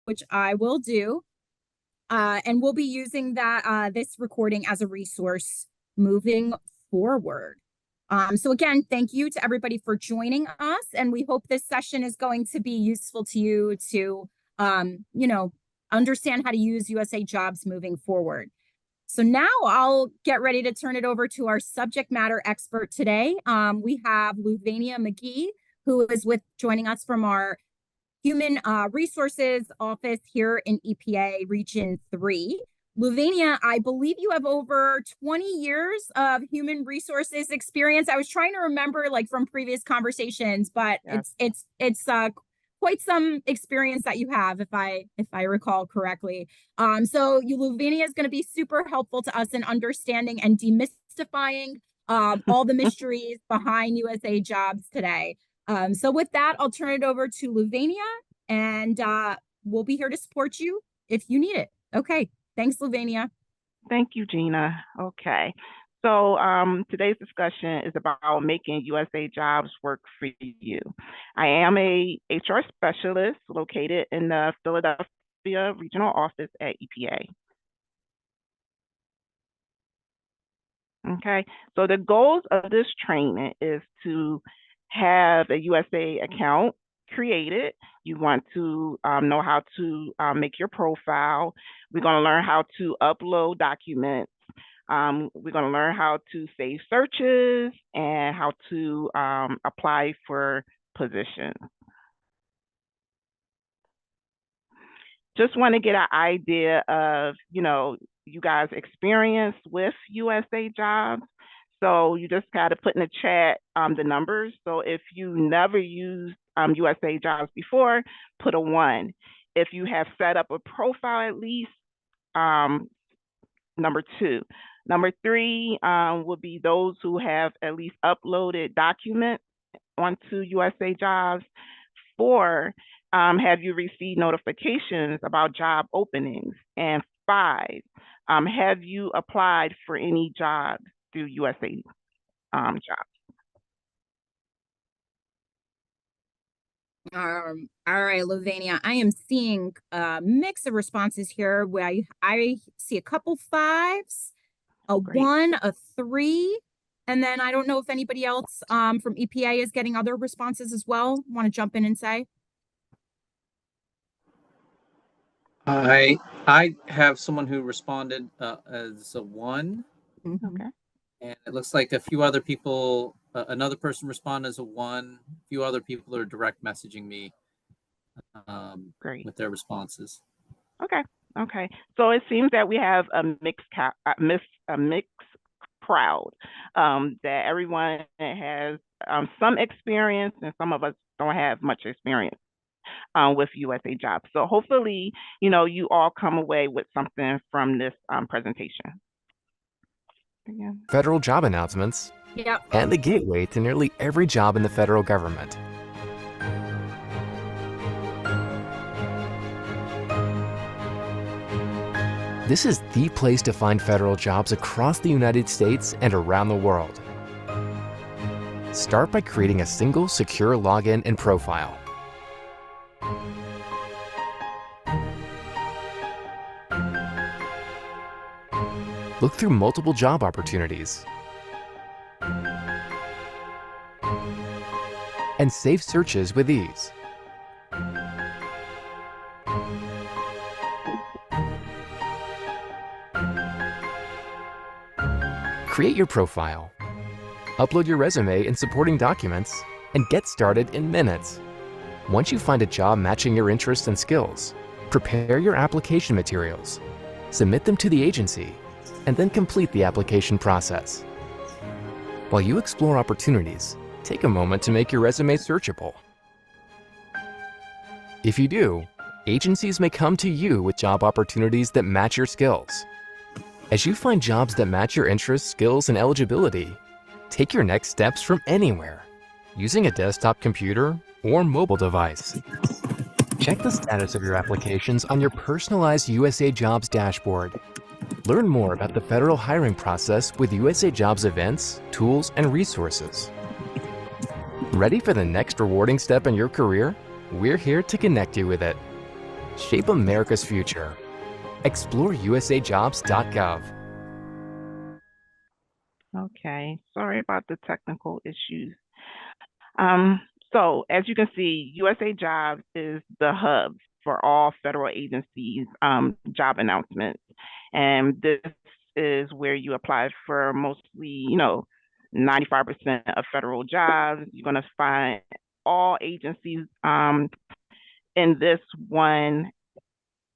which I will do. And we'll be using this recording as a resource moving forward. So again, thank you to everybody for joining us, and we hope this session is going to be useful to you to, understand how to use USA Jobs moving forward. So now I'll get ready to turn it over to our subject matter expert today. We have Louvenia McGee, who is joining us from our Human Resources Office here in EPA Region 3. Louvenia, I believe you have over 20 years of human resources experience. I was trying to remember from previous conversations, but yeah. it's quite some experience that you have, if I recall correctly. So Louvenia is going to be super helpful to us in understanding and demystifying all the mysteries behind USA Jobs today. So with that, I'll turn it over to Louvenia, and we'll be here to support you if you need it. Okay. Thanks, Louvenia. Thank you, Gina. Okay. So today's discussion is about making USA Jobs work for you. I am a HR specialist located in the Philadelphia Regional Office at EPA. Okay. So the goals of this training is to have a USA account created. You want to know how to make your profile. We're going to learn how to upload documents. We're going to learn how to save searches and how to apply for positions. Just want to get an idea of, you guys' experience with USA Jobs. So you just got to put in the chat the numbers. So if you never used USA Jobs before, put a 1. If you have set up a profile at least, number 2. Number 3 would be those who have at least uploaded documents onto USA Jobs. 4, have you received notifications about job openings? And 5, have you applied for any jobs through USA Jobs? All right, Louvenia, I am seeing a mix of responses here where I see a couple 5s, a Great. 1, a 3, and then I don't know if anybody else from EPA is getting other responses as well. Want to jump in and say? I have someone who responded as a 1. Mm-hmm. Okay. And it looks like a few other people, another person responded as a 1. A few other people are direct messaging me Great. With their responses. Okay. So it seems that we have a mixed crowd, that everyone has some experience, and some of us don't have much experience with USA Jobs. So hopefully, you all come away with something from this presentation. Federal job announcements, yep. And the gateway to nearly every job in the federal government. This is the place to find federal jobs across the United States and around the world. Start by creating a single secure login and profile. Look through multiple job opportunities and save searches with ease. Create your profile, upload your resume and supporting documents, and get started in minutes. Once you find a job matching your interests and skills, prepare your application materials, submit them to the agency, and then complete the application process. While you explore opportunities, take a moment to make your resume searchable. If you do, agencies may come to you with job opportunities that match your skills. As you find jobs that match your interests, skills, and eligibility, take your next steps from anywhere, using a desktop computer or mobile device. Check the status of your applications on your personalized USA Jobs dashboard. Learn more about the federal hiring process with USA Jobs events, tools, and resources. Ready for the next rewarding step in your career? We're here to connect you with it. Shape America's future. Explore USAJobs.gov. Okay, sorry about the technical issues. So as you can see, USAJobs is the hub for all federal agencies' job announcements. And this is where you apply for mostly, 95% of federal jobs. You're going to find all agencies in this one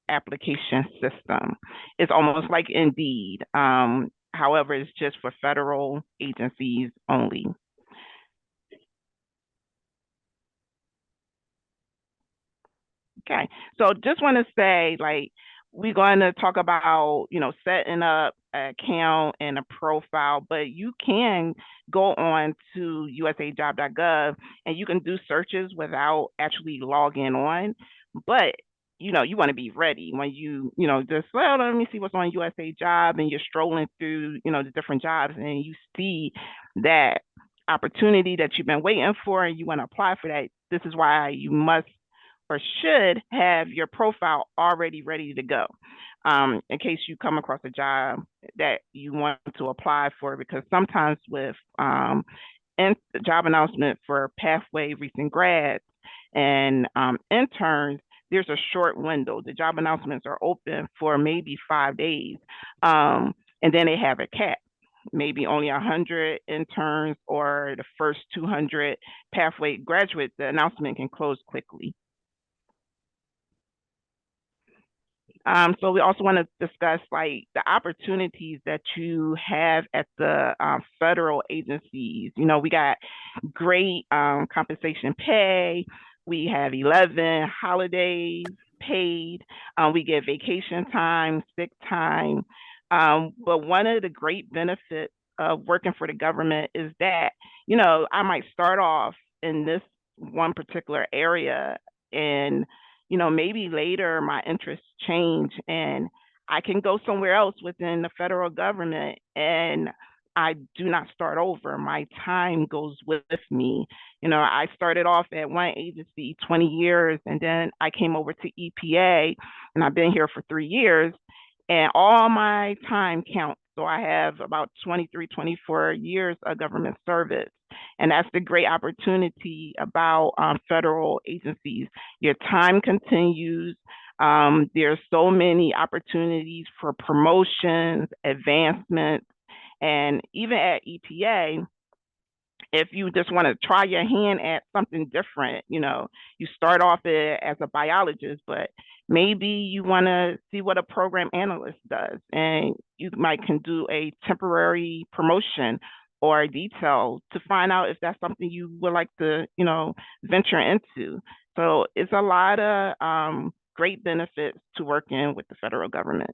application system. It's almost like Indeed. However, it's just for federal agencies only. Okay, so just want to say, we're going to talk about, setting up an account and a profile, but you can go on to usajob.gov and you can do searches without actually logging on. But, you want to be ready when you, just, well, let me see what's on USA Job, and you're strolling through, the different jobs, and you see that opportunity that you've been waiting for and you want to apply for that. This is why you must or should have your profile already ready to go, in case you come across a job that you want to apply for, because sometimes with job announcement for pathway recent grads and interns, there's a short window. The job announcements are open for maybe 5 days, and then they have a cap. Maybe only 100 interns or the first 200 pathway graduates, the announcement can close quickly. So we also want to discuss the opportunities that you have at the federal agencies. We got great compensation pay. We have 11 holidays paid. We get vacation time, sick time. But one of the great benefits of working for the government is that, I might start off in this one particular area, and maybe later my interests change and I can go somewhere else within the federal government, and I do not start over. My time goes with me. I started off at one agency 20 years, and then I came over to EPA, and I've been here for 3 years, and all my time counts. So I have about 23, 24 years of government service. And that's the great opportunity about federal agencies. Your time continues. There's so many opportunities for promotions, advancements, and even at EPA, if you just want to try your hand at something different, you start off as a biologist, but maybe you want to see what a program analyst does, and you can do a temporary promotion or a detail to find out if that's something you would like to, venture into. So it's a lot of great benefits to working with the federal government.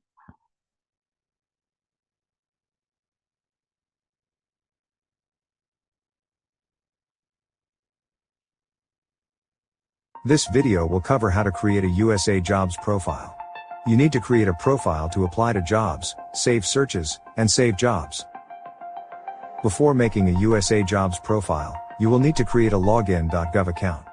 This video will cover how to create a USAJobs profile. You need to create a profile to apply to jobs, save searches, and save jobs. Before making a USAJobs profile, you will need to create a login.gov account.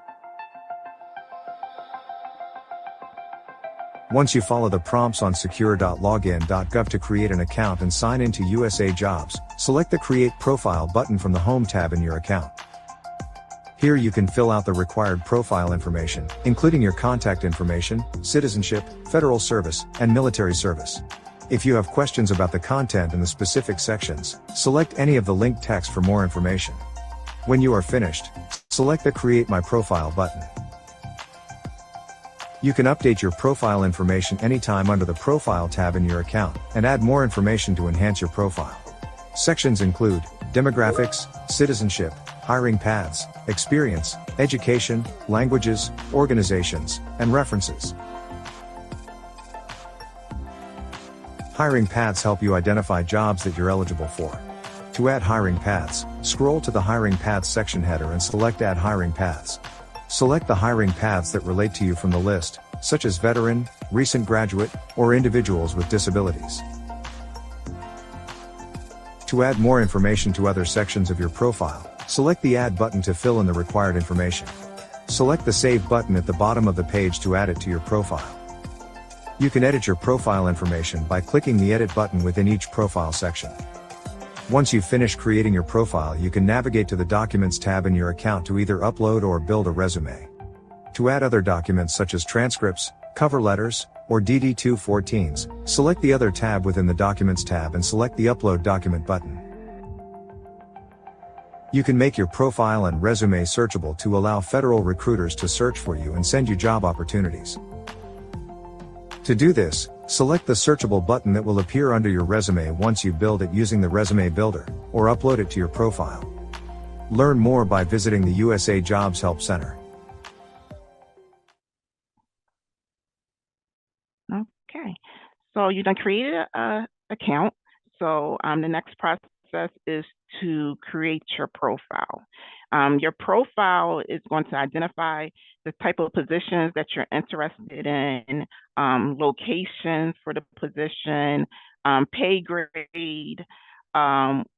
Once you follow the prompts on secure.login.gov to create an account and sign into USAJobs, select the Create Profile button from the Home tab in your account. Here you can fill out the required profile information, including your contact information, citizenship, federal service, and military service. If you have questions about the content in the specific sections, select any of the linked text for more information. When you are finished, select the Create My Profile button. You can update your profile information anytime under the Profile tab in your account, and add more information to enhance your profile. Sections include demographics, citizenship, hiring paths, experience, education, languages, organizations, and references. Hiring paths help you identify jobs that you're eligible for. To add hiring paths, scroll to the Hiring Paths section header and select Add Hiring Paths. Select the hiring paths that relate to you from the list, such as veteran, recent graduate, or individuals with disabilities. To add more information to other sections of your profile, select the Add button to fill in the required information. Select the Save button at the bottom of the page to add it to your profile. You can edit your profile information by clicking the Edit button within each profile section. Once you've finished creating your profile, you can navigate to the Documents tab in your account to either upload or build a resume. To add other documents such as transcripts, cover letters, or DD-214s, select the Other tab within the Documents tab and select the Upload Document button. You can make your profile and resume searchable to allow federal recruiters to search for you and send you job opportunities. To do this, select the searchable button that will appear under your resume once you build it using the Resume Builder, or upload it to your profile. Learn more by visiting the USAJobs Help Center. Okay, so you done created an account. So the next process is to create your profile. Your profile is going to identify the type of positions that you're interested in, locations for the position, pay grade,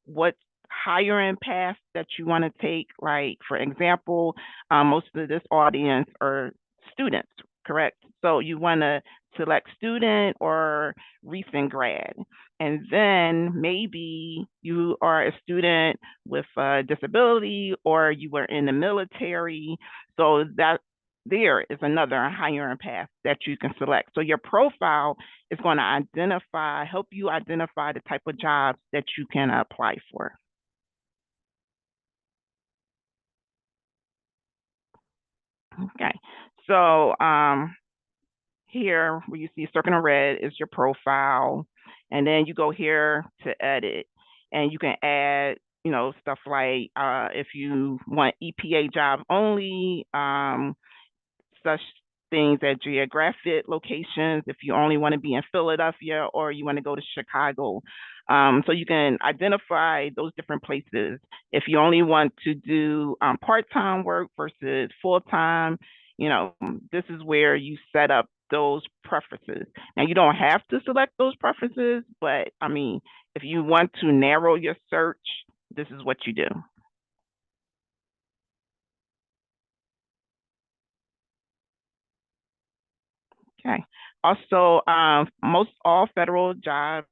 what hiring path that you want to take. Like, for example, most of this audience are students, correct? So you want to select student or recent grad. And then maybe you are a student with a disability or you were in the military. So that there is another hiring path that you can select. So your profile is going to help you identify the type of jobs that you can apply for. Okay, so here where you see circle in red is your profile, and then you go here to edit, and you can add, stuff like if you want EPA job only, such things as geographic locations, if you only want to be in Philadelphia or you want to go to Chicago. So you can identify those different places. If you only want to do part-time work versus full-time, this is where you set up those preferences. Now, you don't have to select those preferences, but I mean, if you want to narrow your search, this is what you do. Okay. Also, most all federal jobs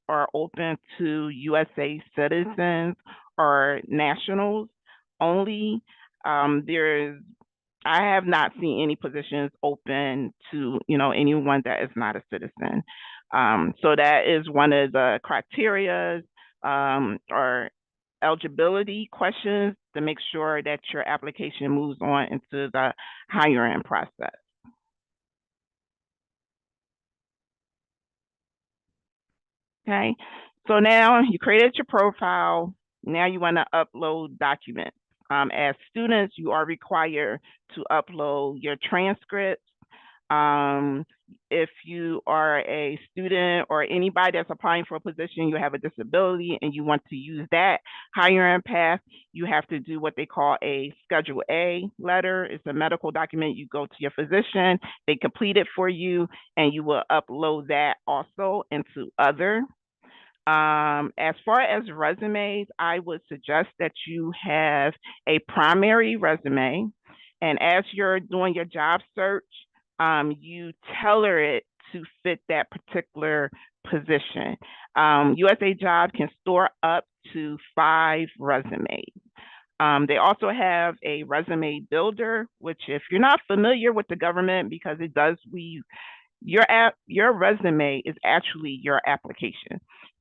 are open to USA citizens or nationals only. I have not seen any positions open to, anyone that is not a citizen. So that is one of the criteria or eligibility questions to make sure that your application moves on into the hiring process. Okay, so now you created your profile. Now you want to upload documents. As students, you are required to upload your transcripts. If you are a student or anybody that's applying for a position, you have a disability and you want to use that hiring path, you have to do what they call a Schedule A letter. It's a medical document. You go to your physician, they complete it for you, and you will upload that also into other. As far as resumes, I would suggest that you have a primary resume, and as you're doing your job search, you tailor it to fit that particular position. USAJobs can store up to 5 resumes. They also have a resume builder, which if you're not familiar with the government, because it does your resume is actually your application.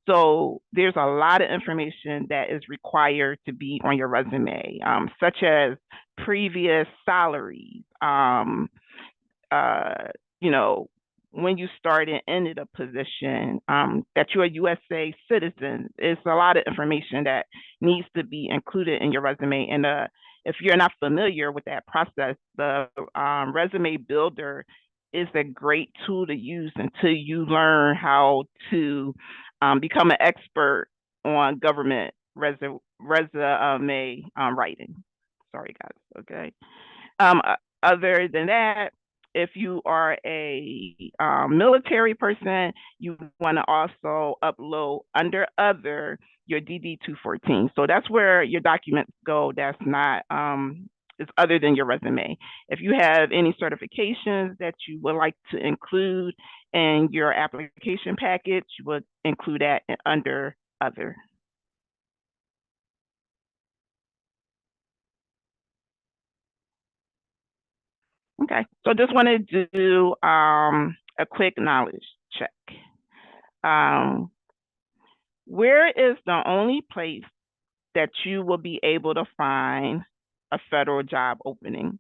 So there's a lot of information that is required to be on your resume, such as previous salaries, when you started and ended a position, that you're a USA citizen. It's a lot of information that needs to be included in your resume. And if you're not familiar with that process, the resume builder is a great tool to use until you learn how to become an expert on government resume writing. Sorry, guys. Okay. Other than that, if you are a military person, you want to also upload under other your DD-214. So that's where your documents go. That's not is other than your resume. If you have any certifications that you would like to include in your application package, you would include that under other. Okay, so just wanted to do a quick knowledge check. Where is the only place that you will be able to find a federal job opening?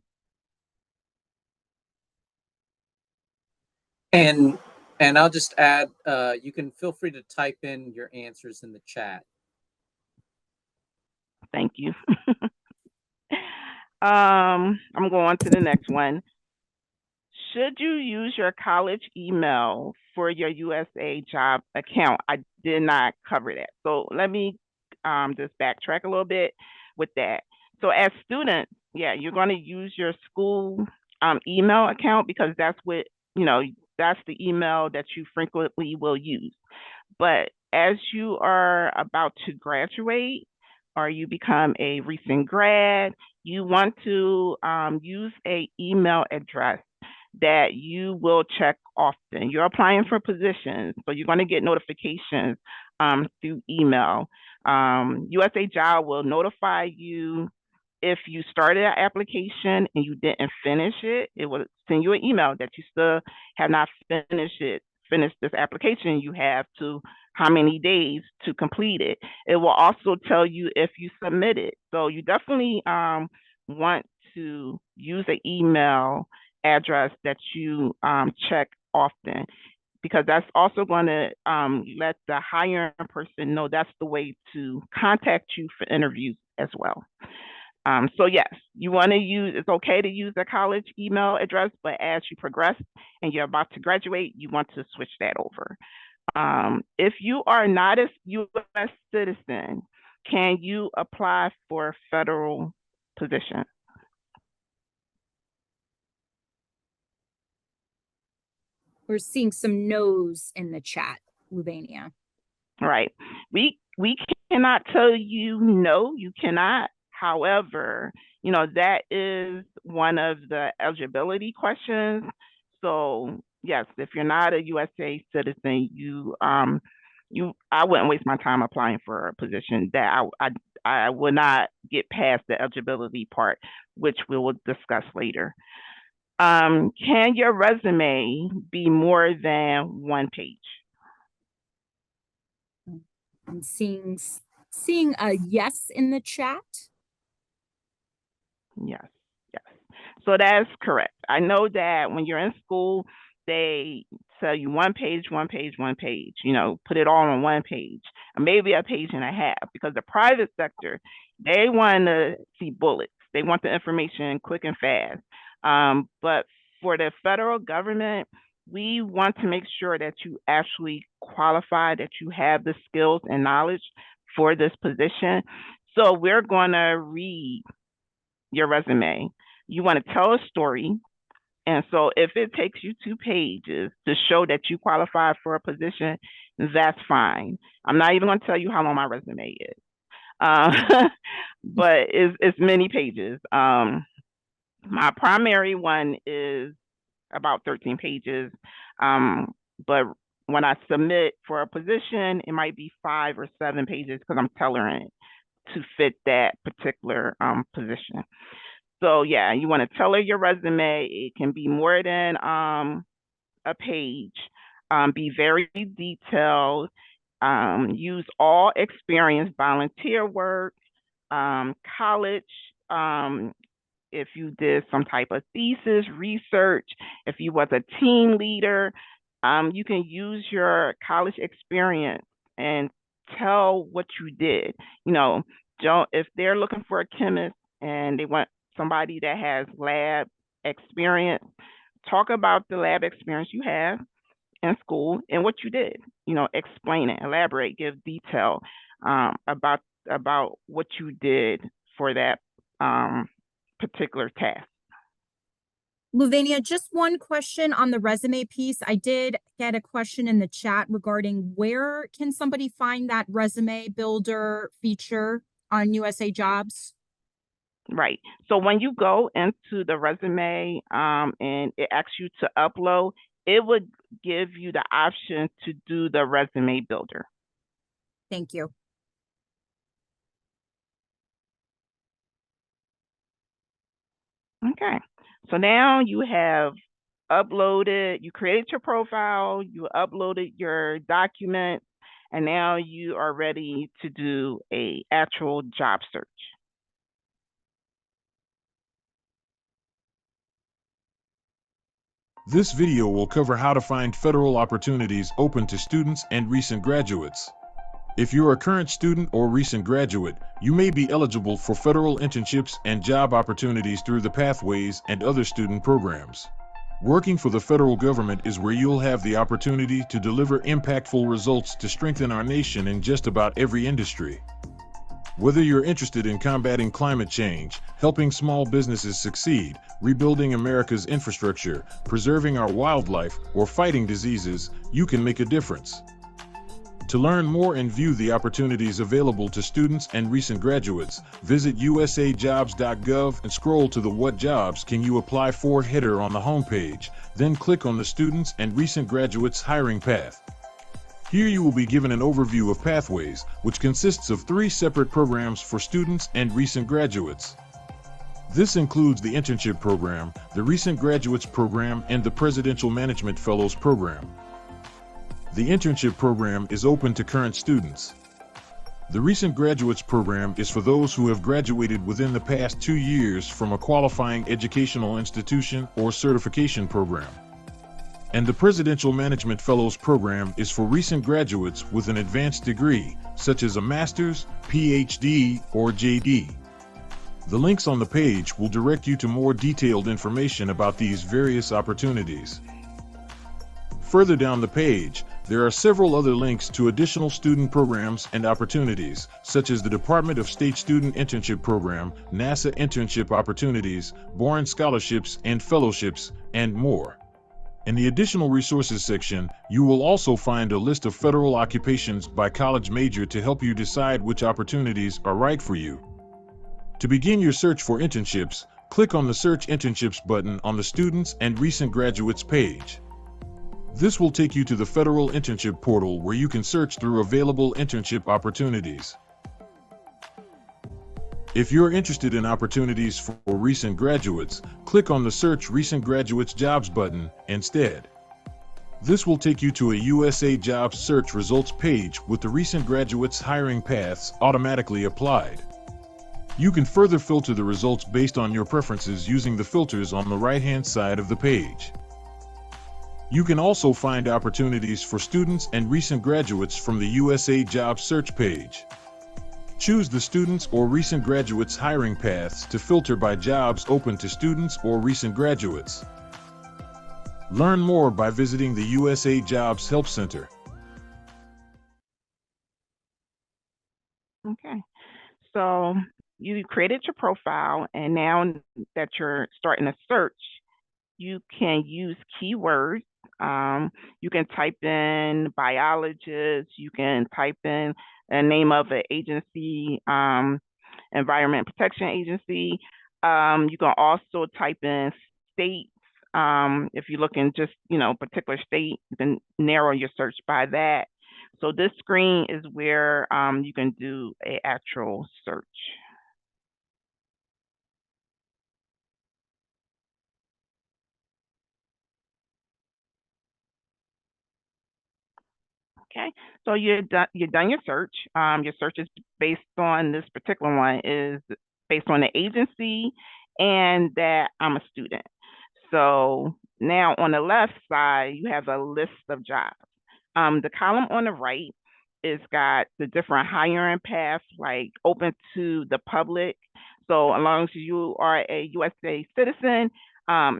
And I'll just add, you can feel free to type in your answers in the chat. Thank you. I'm going to the next one. Should you use your college email for your USAJob account? I did not cover that. So let me just backtrack a little bit with that. So as students, yeah, you're going to use your school email account because that's what, that's the email that you frequently will use. But as you are about to graduate or you become a recent grad, you want to use an email address that you will check often. You're applying for positions, so you're going to get notifications through email. USAJob will notify you if you started an application and you didn't finish it. It will send you an email that you still have not finished this application. You have to how many days to complete it. It will also tell you if you submit it. So you definitely want to use an email address that you check often, because that's also going to let the hiring person know that's the way to contact you for interviews as well. So yes, you want to use, it's okay to use a college email address, but as you progress and you're about to graduate, you want to switch that over. If you are not a U.S. citizen, can you apply for a federal position? We're seeing some no's in the chat, Luvania. Right. We cannot tell you no, you cannot. However, that is one of the eligibility questions. So yes, if you're not a USA citizen, I wouldn't waste my time applying for a position that I would not get past the eligibility part, which we will discuss later. Can your resume be more than one page? I'm seeing a yes in the chat. Yes. So that's correct. I know that when you're in school, they tell you one page, put it all on one page, or maybe a page and a half, because the private sector, they want to see bullets. They want the information quick and fast. But for the federal government, we want to make sure that you actually qualify, that you have the skills and knowledge for this position. So we're going to read your resume. You want to tell a story. And so if it takes you 2 pages to show that you qualify for a position, that's fine. I'm not even going to tell you how long my resume is. But it's many pages. My primary one is about 13 pages. But when I submit for a position, it might be 5 or 7 pages because I'm tailoring it to fit that particular position. So yeah, you want to tailor your resume. It can be more than a page. Be very detailed. Use all experience, volunteer work, college, if you did some type of thesis, research, if you was a team leader, you can use your college experience and tell what you did. If they're looking for a chemist and they want somebody that has lab experience, talk about the lab experience you have in school and what you did. Explain it, elaborate, give detail about what you did for that particular task. Luvania, just one question on the resume piece. I did get a question in the chat regarding where can somebody find that resume builder feature on USAJobs? Right. So when you go into the resume and it asks you to upload, it would give you the option to do the resume builder. Thank you. Okay, so now you have uploaded, you created your profile, you uploaded your documents, and now you are ready to do a actual job search. This video will cover how to find federal opportunities open to students and recent graduates. If you're a current student or recent graduate, you may be eligible for federal internships and job opportunities through the Pathways and other student programs. Working for the federal government is where you'll have the opportunity to deliver impactful results to strengthen our nation in just about every industry. Whether you're interested in combating climate change, helping small businesses succeed, rebuilding America's infrastructure, preserving our wildlife, or fighting diseases, you can make a difference. To learn more and view the opportunities available to students and recent graduates, visit USAJobs.gov and scroll to the What Jobs Can You Apply For header on the homepage, then click on the Students and Recent Graduates Hiring Path. Here you will be given an overview of Pathways, which consists of 3 separate programs for students and recent graduates. This includes the Internship Program, the Recent Graduates Program, and the Presidential Management Fellows Program. The Internship Program is open to current students. The Recent Graduates Program is for those who have graduated within the past 2 years from a qualifying educational institution or certification program. And the Presidential Management Fellows Program is for recent graduates with an advanced degree, such as a master's, PhD, or JD. The links on the page will direct you to more detailed information about these various opportunities. Further down the page, there are several other links to additional student programs and opportunities, such as the Department of State Student Internship Program, NASA Internship Opportunities, Boren Scholarships and Fellowships, and more. In the Additional Resources section, you will also find a list of federal occupations by college major to help you decide which opportunities are right for you. To begin your search for internships, click on the Search Internships button on the Students and Recent Graduates page. This will take you to the Federal Internship Portal where you can search through available internship opportunities. If you're interested in opportunities for recent graduates, click on the Search Recent Graduates Jobs button instead. This will take you to a USAJobs search results page with the recent graduates hiring paths automatically applied. You can further filter the results based on your preferences using the filters on the right-hand side of the page. You can also find opportunities for students and recent graduates from the USAJobs search page. Choose the Students or Recent Graduates hiring paths to filter by jobs open to students or recent graduates. Learn more by visiting the USAJobs Help Center. Okay, so you created your profile, and now that you're starting a search, you can use keywords. You can type in biologist, you can type in the name of an agency, Environment Protection Agency. You can also type in states. If you look in just, particular state, you can narrow your search by that. So this screen is where you can do an actual search. Okay, so you're done your search. Your search is based on, this particular one is based on the agency and that I'm a student. So now on the left side, you have a list of jobs. The column on the right is got the different hiring paths, like open to the public. So as long as you are a USA citizen,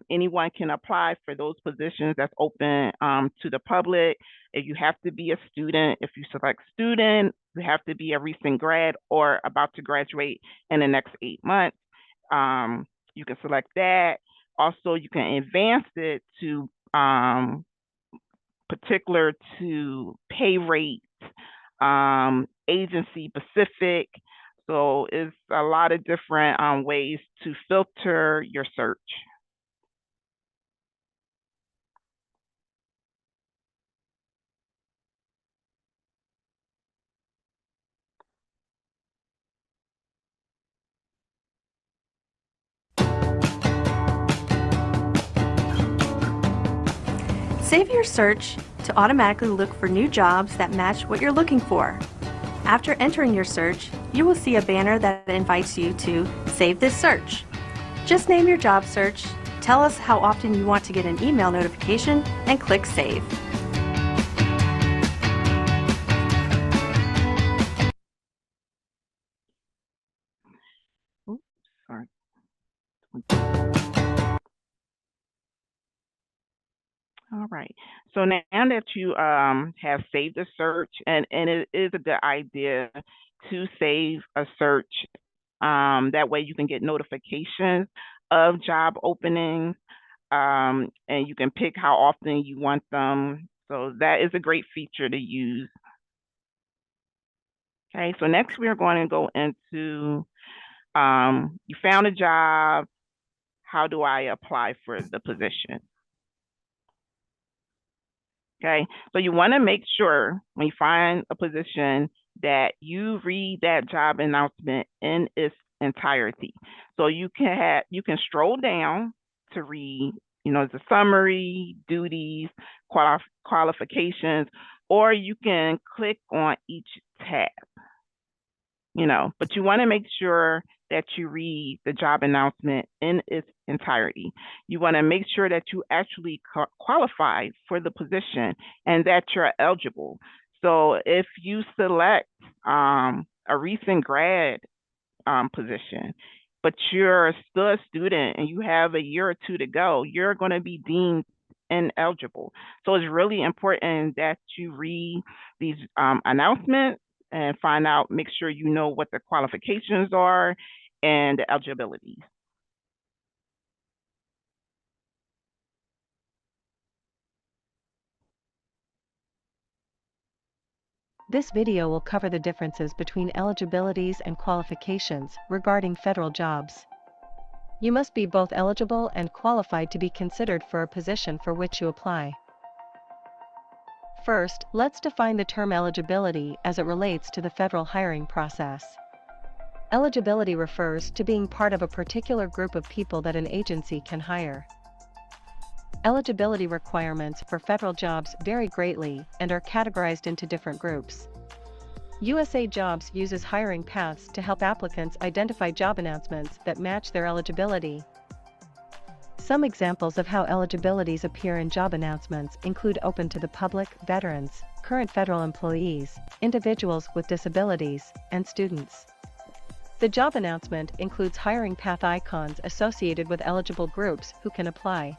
anyone can apply for those positions that's open to the public. If you have to be a student, if you select student, you have to be a recent grad or about to graduate in the next 8 months. You can select that. Also, you can advance it to particular to pay rate, agency specific. So it's a lot of different ways to filter your search. Save your search to automatically look for new jobs that match what you're looking for. After entering your search, you will see a banner that invites you to save this search. Just name your job search, tell us how often you want to get an email notification, and click Save. Oops, sorry. All right. So now that you have saved a search, and it is a good idea to save a search. That way you can get notifications of job openings, and you can pick how often you want them. So that is a great feature to use. Okay, so next we are going to go into you found a job. How do I apply for the position? Okay, so you want to make sure when you find a position that you read that job announcement in its entirety. So you can scroll down to read, the summary, duties, qualifications, or you can click on each tab. But you want to make sure that you read the job announcement in its entirety. You want to make sure that you actually qualify for the position and that you're eligible. So if you select a recent grad position, but you're still a student and you have a year or two to go, you're going to be deemed ineligible. So it's really important that you read these announcements and make sure you know what the qualifications are and the eligibility. This video will cover the differences between eligibilities and qualifications regarding federal jobs. You must be both eligible and qualified to be considered for a position for which you apply. First, let's define the term eligibility as it relates to the federal hiring process. Eligibility refers to being part of a particular group of people that an agency can hire. Eligibility requirements for federal jobs vary greatly and are categorized into different groups. USAJobs uses hiring paths to help applicants identify job announcements that match their eligibility. Some examples of how eligibilities appear in job announcements include open to the public, veterans, current federal employees, individuals with disabilities, and students. The job announcement includes hiring path icons associated with eligible groups who can apply.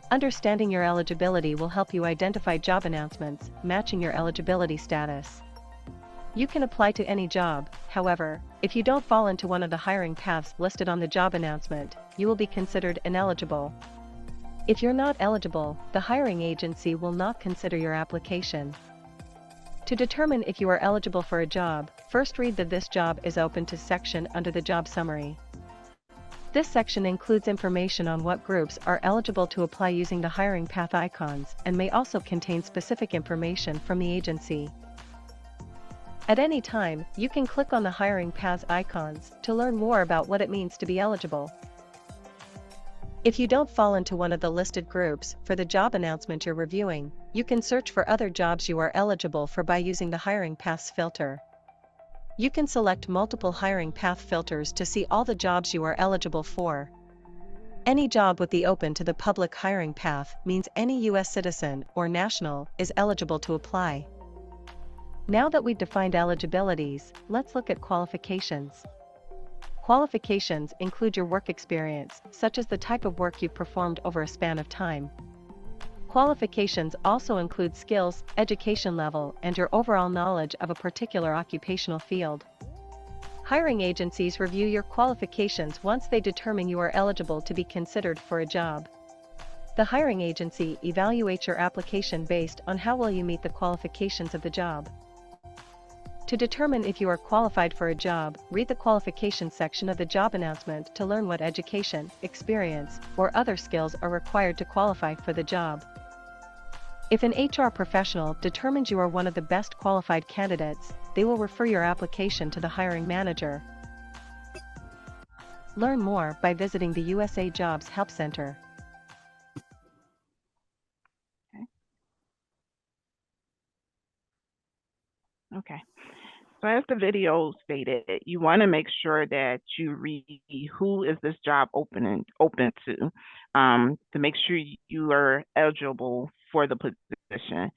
Understanding your eligibility will help you identify job announcements matching your eligibility status. You can apply to any job, however, if you don't fall into one of the hiring paths listed on the job announcement, you will be considered ineligible. If you're not eligible, the hiring agency will not consider your application. To determine if you are eligible for a job, first read the "This job is open to" section under the job summary. This section includes information on what groups are eligible to apply using the hiring path icons and may also contain specific information from the agency. At any time, you can click on the hiring paths icons to learn more about what it means to be eligible. If you don't fall into one of the listed groups for the job announcement you're reviewing, you can search for other jobs you are eligible for by using the hiring paths filter. You can select multiple hiring path filters to see all the jobs you are eligible for. Any job with the open to the public hiring path means any U.S. citizen or national is eligible to apply. Now that we've defined eligibilities, let's look at qualifications. Qualifications include your work experience, such as the type of work you've performed over a span of time. Qualifications also include skills, education level, and your overall knowledge of a particular occupational field. Hiring agencies review your qualifications once they determine you are eligible to be considered for a job. The hiring agency evaluates your application based on how well you meet the qualifications of the job. To determine if you are qualified for a job, read the qualifications section of the job announcement to learn what education, experience, or other skills are required to qualify for the job. If an HR professional determines you are one of the best qualified candidates, they will refer your application to the hiring manager. Learn more by visiting the USAJobs Help Center. Okay. So as the video stated, you want to make sure that you read who is this job open to make sure you are eligible for the position.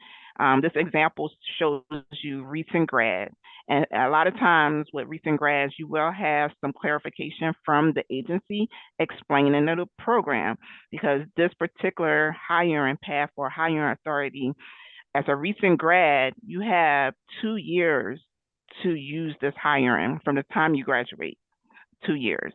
This example shows you recent grads. And a lot of times with recent grads, you will have some clarification from the agency explaining the program, because this particular hiring path or hiring authority, as a recent grad, you have 2 years to use this hiring from the time you graduate, 2 years,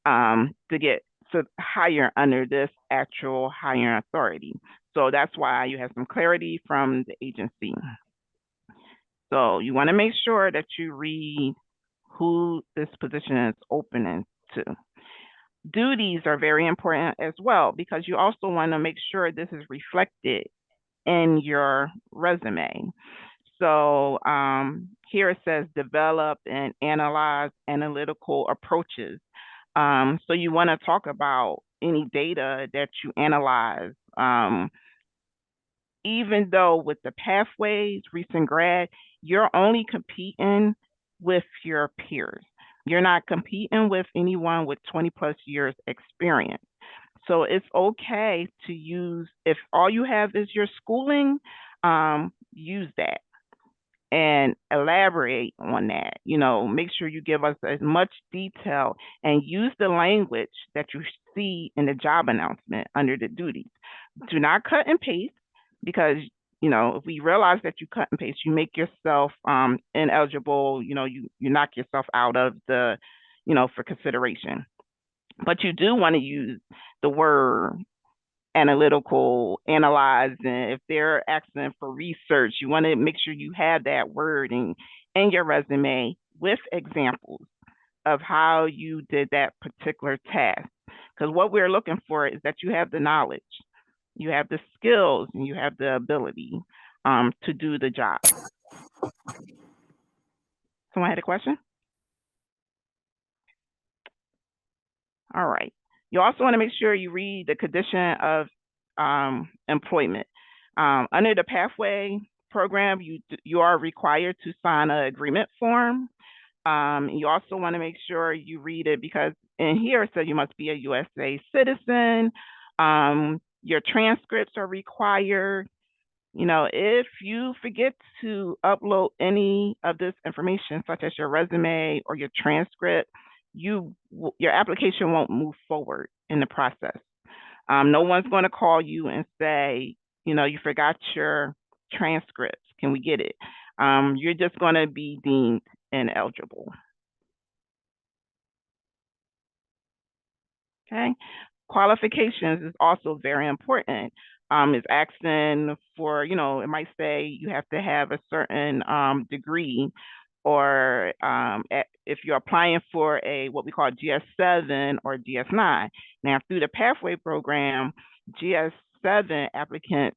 to get to hire under this actual hiring authority. So that's why you have some clarity from the agency. So you want to make sure that you read who this position is opening to. Duties are very important as well, because you also want to make sure this is reflected in your resume. So here it says develop and analyze analytical approaches. So you want to talk about any data that you analyze. Even though with the pathways, recent grad, you're only competing with your peers. You're not competing with anyone with 20 plus years experience. So it's okay to use, if all you have is your schooling, use that and elaborate on that. You know, make sure you give us as much detail and use the language that you see in the job announcement under the duties. Do not cut and paste, because, you know, if we realize that you cut and paste, you make yourself ineligible, you know, you knock yourself out of the, you know, for consideration. But you do want to use the word analytical, analyze, and if they're asking for research, you want to make sure you have that word in your resume with examples of how you did that particular task. Because what we're looking for is that you have the knowledge, you have the skills, and you have the ability to do the job. Someone had a question? All right. You also want to make sure you read the condition of employment. Under the pathway program, you are required to sign an agreement form. You also want to make sure you read it, because in here it says you must be a USA citizen. Your transcripts are required. You know, if you forget to upload any of this information, such as your resume or your transcript, your application won't move forward in the process. No one's going to call you and say, you know, you forgot your transcripts. Can we get it? You're just going to be deemed ineligible. Okay. Qualifications is also very important. It's asking for, you know, it might say you have to have a certain degree, or if you're applying for what we call GS7 or GS9. Now, through the pathway program, GS7 applicants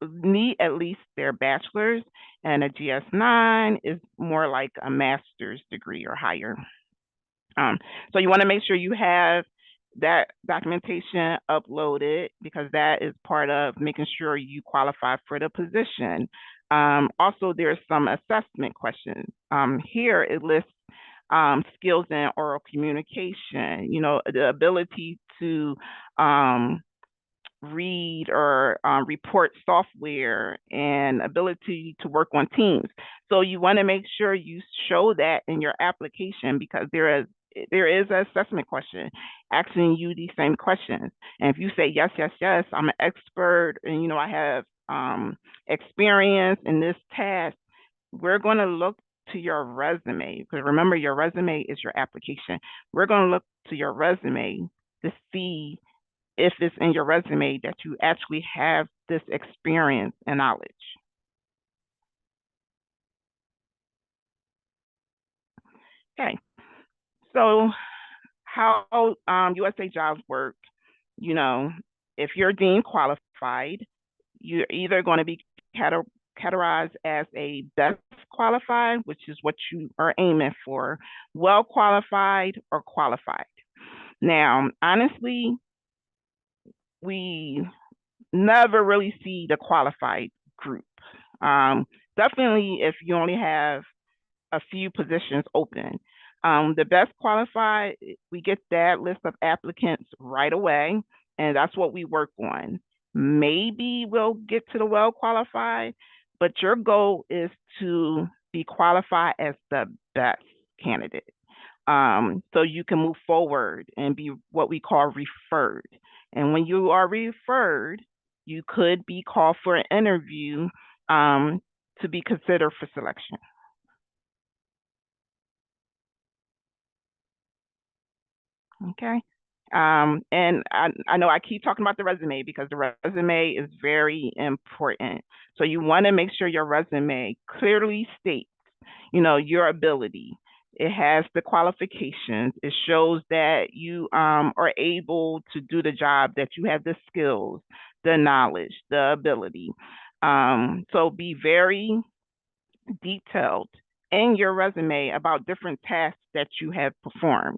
need at least their bachelor's, and a GS9 is more like a master's degree or higher. So you want to make sure you have that documentation uploaded, because that is part of making sure you qualify for the position. Also, there's some assessment questions. Here it lists skills in oral communication, you know, the ability to read or report software, and ability to work on teams. So you want to make sure you show that in your application, because there is an assessment question asking you these same questions. And if you say, yes, yes, yes, I'm an expert, and, you know, I have experience in this task, we're going to look to your resume, because remember, your resume is your application. We're going to look to your resume to see if it's in your resume that you actually have this experience and knowledge. Okay, so how USAJobs work, you know, if you're deemed qualified, you're either going to be categorized as a best qualified, which is what you are aiming for, well qualified, or qualified. Now, honestly, we never really see the qualified group. definitely if you only have a few positions open. The best qualified, we get that list of applicants right away, and that's what we work on. Maybe we'll get to the well qualified, but your goal is to be qualified as the best candidate. So you can move forward and be what we call referred. And when you are referred, you could be called for an interview to be considered for selection. Okay. And I know I keep talking about the resume because the resume is very important. So you want to make sure your resume clearly states, your ability. It has the qualifications. It shows that you are able to do the job, that you have the skills, the knowledge, the ability. So be very detailed in your resume about different tasks that you have performed.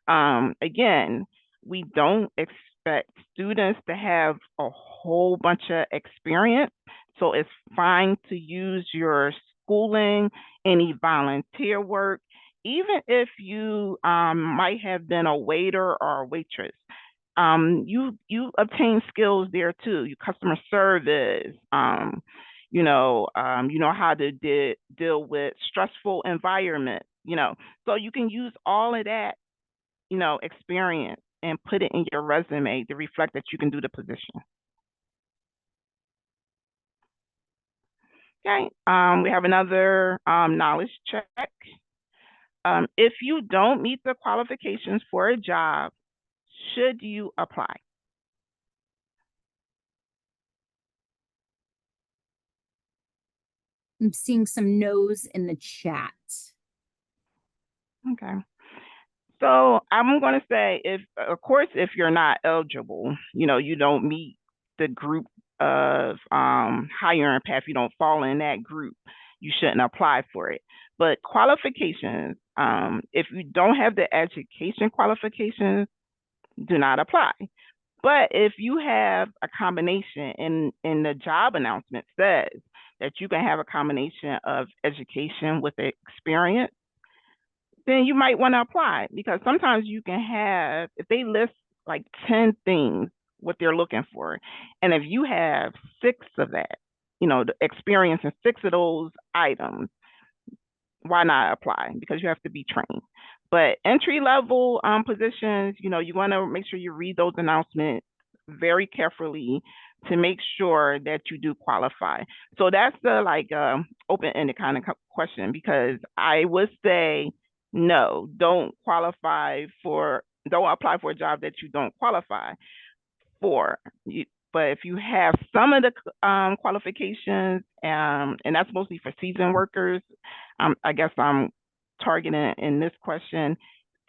Again, we don't expect students to have a whole bunch of experience, so it's fine to use your schooling, any volunteer work, even if you might have been a waiter or a waitress. You obtain skills there too. You customer service, you know how to deal with stressful environment, so you can use all of that, experience and put it in your resume to reflect that you can do the position. Okay, we have another knowledge check. If you don't meet the qualifications for a job, should you apply? I'm seeing some no's in the chat. Okay. So I'm going to say, of course, if you're not eligible, you don't meet the group of hiring path, you don't fall in that group, you shouldn't apply for it. But qualifications, if you don't have the education qualifications, do not apply. But if you have a combination, in the job announcement says that you can have a combination of education with experience, then you might want to apply, because sometimes you can have, if they list like 10 things, what they're looking for, and if you have 6 of that, the experience in 6 of those items, why not apply? Because you have to be trained. But entry level positions, you want to make sure you read those announcements very carefully to make sure that you do qualify. So that's the open-ended kind of question, because I would say no, don't apply for a job that you don't qualify for. But if you have some of the qualifications, and that's mostly for seasoned workers, I guess I'm targeting in this question,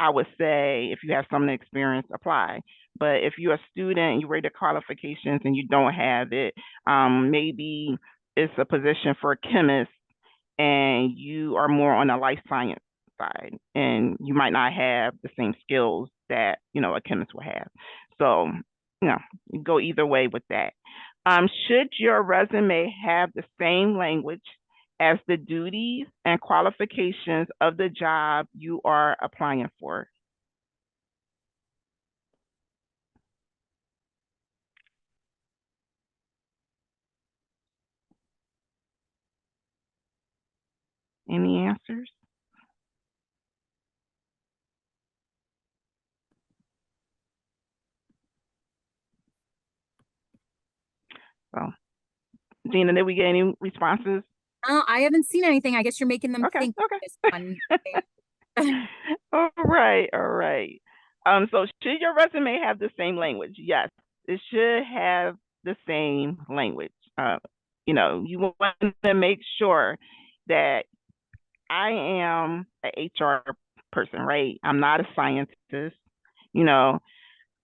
I would say if you have some of the experience, apply. But if you're a student and you rate the qualifications and you don't have it, maybe it's a position for a chemist and you are more on the life science side, and you might not have the same skills that a chemist will have. So you go either way with that. Should your resume have the same language as the duties and qualifications of the job you are applying for? Any answers? So, Gina, did we get any responses? I haven't seen anything. I guess you're making them think this one. All right. So should your resume have the same language? Yes, it should have the same language. You want to make sure that I am an HR person, right? I'm not a scientist,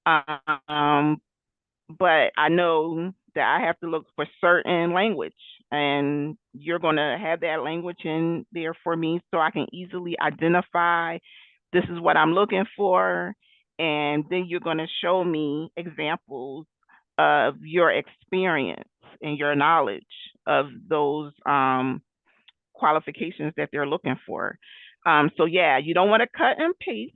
but I know that I have to look for certain language, and you're going to have that language in there for me so I can easily identify this is what I'm looking for. And then you're going to show me examples of your experience and your knowledge of those qualifications that they're looking for. So yeah, you don't want to cut and paste.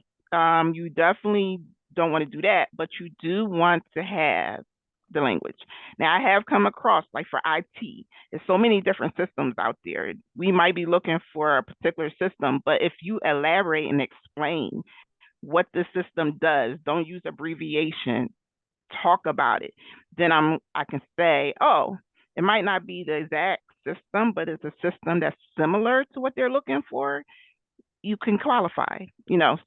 You definitely don't want to do that, but you do want to have the language. Now, I have come across, like for IT, there's so many different systems out there. We might be looking for a particular system, but if you elaborate and explain what the system does, don't use abbreviation, talk about it, then I can say, oh, it might not be the exact system, but it's a system that's similar to what they're looking for. You can qualify,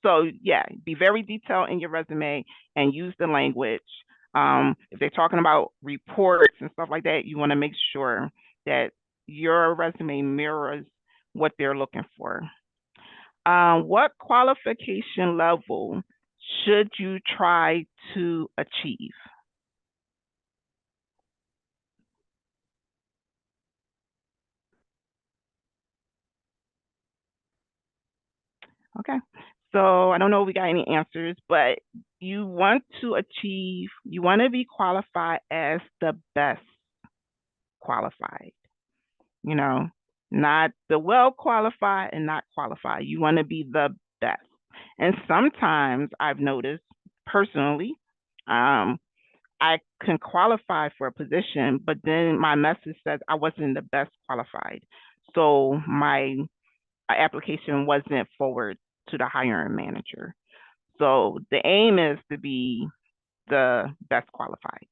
So yeah, be very detailed in your resume and use the language. If they're talking about reports and stuff like that, you want to make sure that your resume mirrors what they're looking for. What qualification level should you try to achieve? Okay. So I don't know if we got any answers, but you want to be qualified as the best qualified, not the well qualified and not qualified. You want to be the best. And sometimes I've noticed personally, I can qualify for a position, but then my message says I wasn't the best qualified. So my application wasn't forward to the hiring manager. So the aim is to be the best qualified.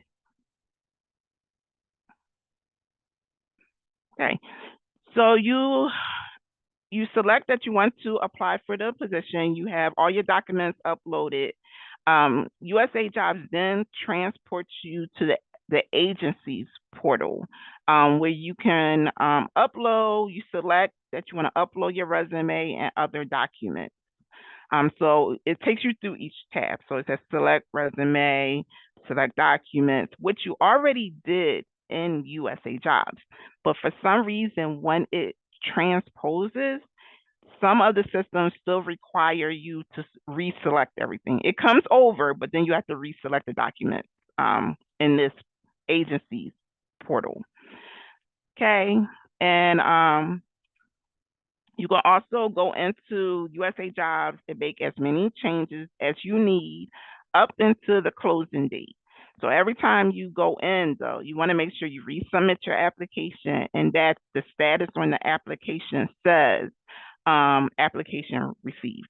Okay, so you select that you want to apply for the position. You have all your documents uploaded. USAJobs then transports you to the agency's portal, where you can you select that you want to upload your resume and other documents. So it takes you through each tab. So it says select resume, select documents, which you already did in USAJobs. But for some reason, when it transposes, some of the systems still require you to reselect everything. It comes over, but then you have to reselect the documents in this agency's portal. Okay, and you can also go into USAJobs and make as many changes as you need up into the closing date. So every time you go in, though, you want to make sure you resubmit your application and that the status on the application says application received.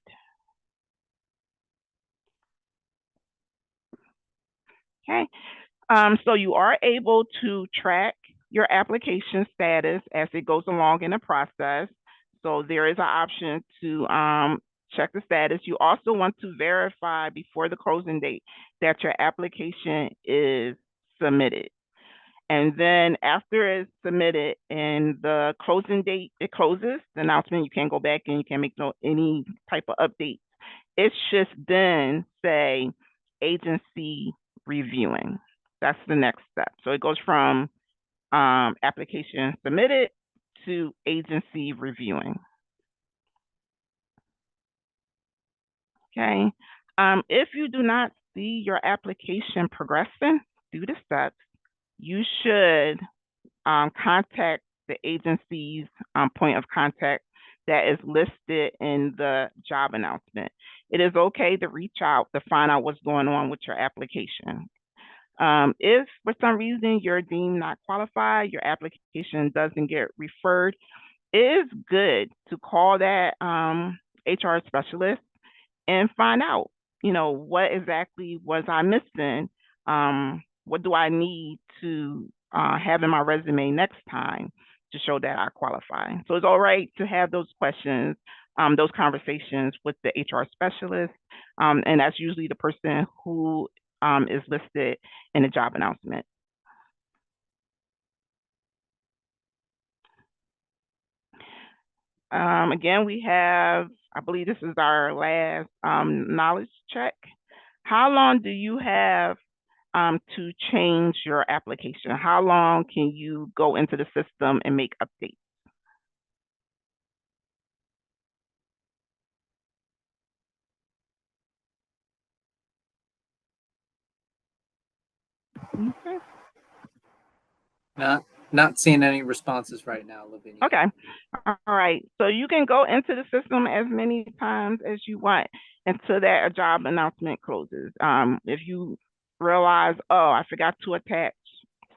Okay, so you are able to track your application status as it goes along in the process. So there is an option to check the status. You also want to verify before the closing date that your application is submitted. And then after it's submitted and the closing date, it closes, the announcement, you can't go back and you can't make any type of updates. It should then say agency reviewing. That's the next step. So it goes from application submitted to agency reviewing. Okay. If you do not see your application progressing through the steps, you should contact the agency's point of contact that is listed in the job announcement. It is okay to reach out to find out what's going on with your application. If for some reason you're deemed not qualified, your application doesn't get referred, it is good to call that HR specialist and find out, what exactly was I missing? What do I need to have in my resume next time to show that I qualify? So it's all right to have those questions, those conversations with the HR specialist, and that's usually the person who is listed in the job announcement. Again, we have, I believe this is our last knowledge check. How long do you have to change your application? How long can you go into the system and make updates? Okay. Not seeing any responses right now, Lavinia. Okay. All right. So you can go into the system as many times as you want until that a job announcement closes. If you realize, oh, I forgot to attach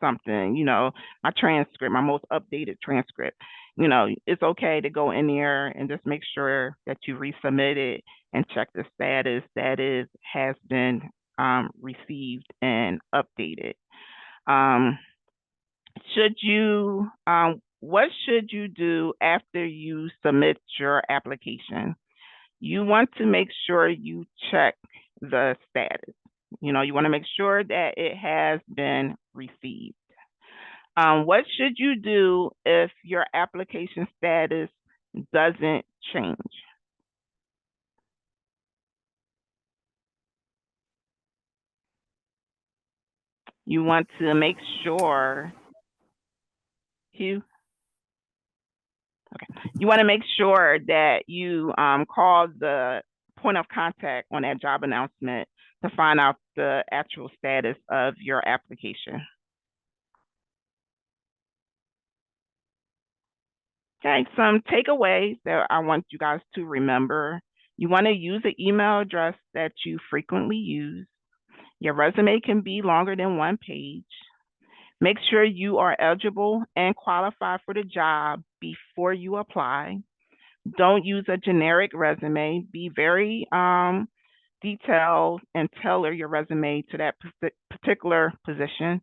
something, my transcript, my most updated transcript, it's okay to go in there and just make sure that you resubmit it and check the status that has been received and updated. What should you do after you submit your application? You want to make sure you check the status. You want to make sure that it has been received. What should you do if your application status doesn't change? You want to make sure you want to make sure that you call the point of contact on that job announcement to find out the actual status of your application. Okay, some takeaways that I want you guys to remember. You want to use an email address that you frequently use. Your resume can be longer than 1 page. Make sure you are eligible and qualified for the job before you apply. Don't use a generic resume. Be very detailed and tailor your resume to that particular position.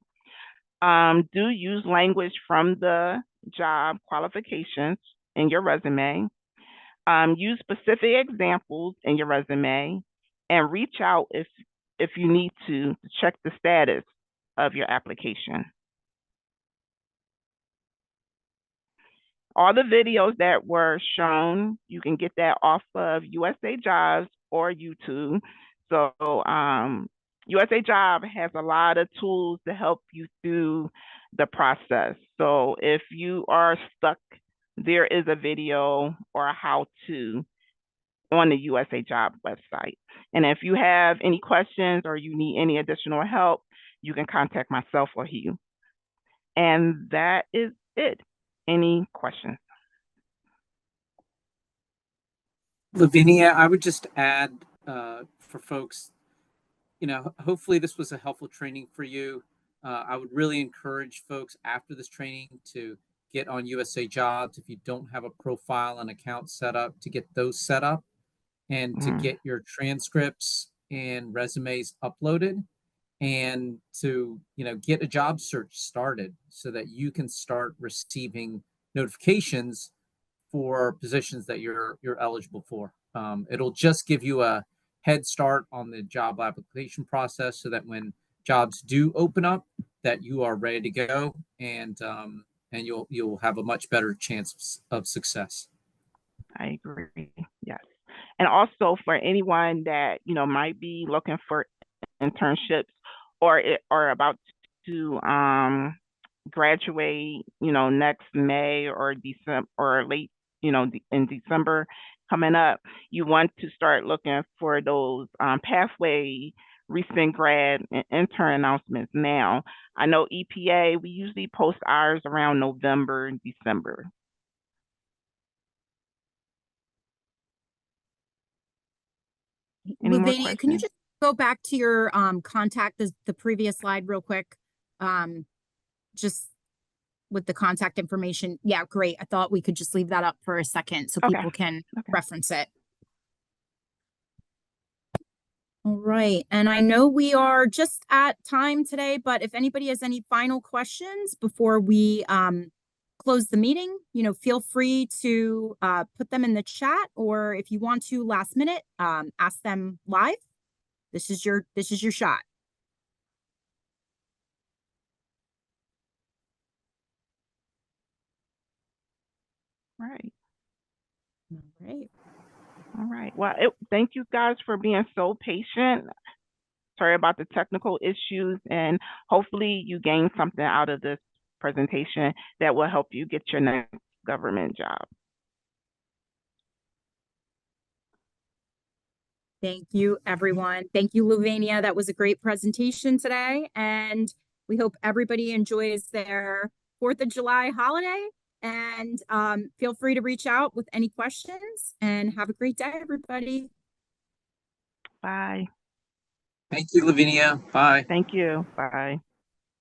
Do use language from the job qualifications in your resume. Use specific examples in your resume, and reach out if you need to check the status of your application. All the videos that were shown, you can get that off of USAJobs or YouTube. So USAJobs has a lot of tools to help you through the process. So if you are stuck, there is a video or a how-to on the USAJobs website. And if you have any questions or you need any additional help, you can contact myself or Hugh. And that is it. Any questions? Lavinia, I would just add for folks, hopefully this was a helpful training for you. I would really encourage folks after this training to get on USAJobs. If you don't have a profile and account set up, to get those set up and to get your transcripts and resumes uploaded, and to get a job search started so that you can start receiving notifications for positions that you're eligible for. It'll just give you a head start on the job application process so that when jobs do open up, that you are ready to go, and you'll have a much better chance of success. I agree. Yes. And also for anyone that might be looking for internships or about to graduate next May or December or late in December coming up, you want to start looking for those pathway recent grad and intern announcements now. I know EPA, we usually post ours around November and December. Lavinia, can you just go back to your contact, the previous slide real quick? Just with the contact information. Yeah, great. I thought we could just leave that up for a second so people can reference it. All right. And I know we are just at time today, but if anybody has any final questions before we close the meeting, feel free to put them in the chat, or if you want to last minute, ask them live. This is your shot. Right. All right. All right. Well, thank you guys for being so patient. Sorry about the technical issues, and hopefully you gained something out of this presentation that will help you get your next government job. Thank you, everyone. Thank you, Lavinia. That was a great presentation today, and we hope everybody enjoys their 4th of July holiday. And feel free to reach out with any questions, and have a great day, everybody. Bye. Thank you, Lavinia. Bye. Thank you. Bye.